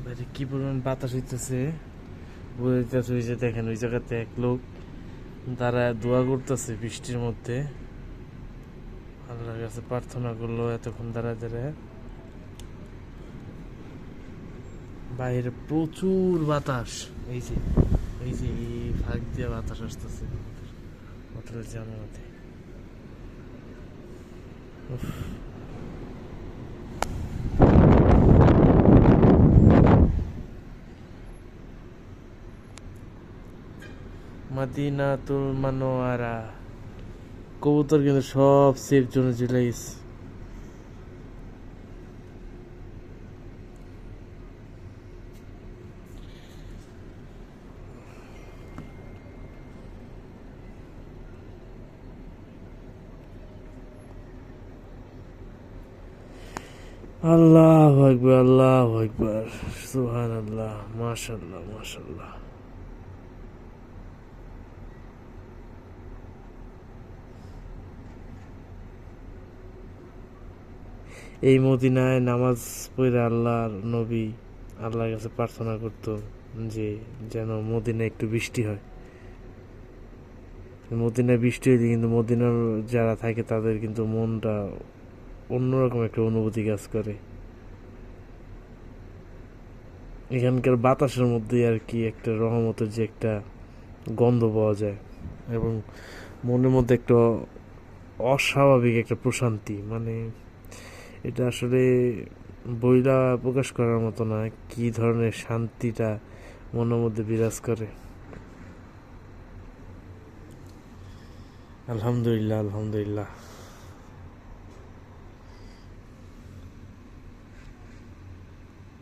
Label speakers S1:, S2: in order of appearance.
S1: বাইরে কি পরিমাণ বাতাস হইতেছে বুঝতেছে। ওই যে দেখেন ওই জায়গাতে এক লোক তারা দোয়া করতেছে বৃষ্টির মধ্যে, আল্লাহর কাছে প্রার্থনা করলো এতক্ষণ দাঁড়ায় দাঁড়ায়। বাইরে প্রচুর বাতাস, এই যে এই যে এই ফাঁক দিয়ে বাতাস আসতেছে হোটেলের জানালাতে। মাদিনাতুল মানোয়ারা কবুতর কিন্তু সব সেফ জোনে চলে গেছে। আল্লাহু আকবার, আল্লাহু আকবার, সুবহানাল্লাহ, মাশাআল্লাহ, মাশাআল্লাহ। এই মদিনায় নামাজ পড়ে আল্লাহর নবী আল্লাহর কাছে প্রার্থনা করতো যে যেন মদিনায় একটু বৃষ্টি হয়। মদিনায় বৃষ্টি হইলে কিন্তু মদিনার যারা থাকে তাদের কিন্তু মনটা অন্যরকম একটা অনুভূতি কাজ করে। এখানকার বাতাসের মধ্যে আর কি একটা রহমতের যে একটা গন্ধ পাওয়া যায়, এবং মনের মধ্যে একটা অস্বাভাবিক একটা প্রশান্তি, মানে এটা আসলে বইলা প্রকাশ করার মতো না, কি ধরনের শান্তিটা মনের মধ্যে বিরাজ করে। আলহামদুলিল্লাহ, আলহামদুলিল্লাহ।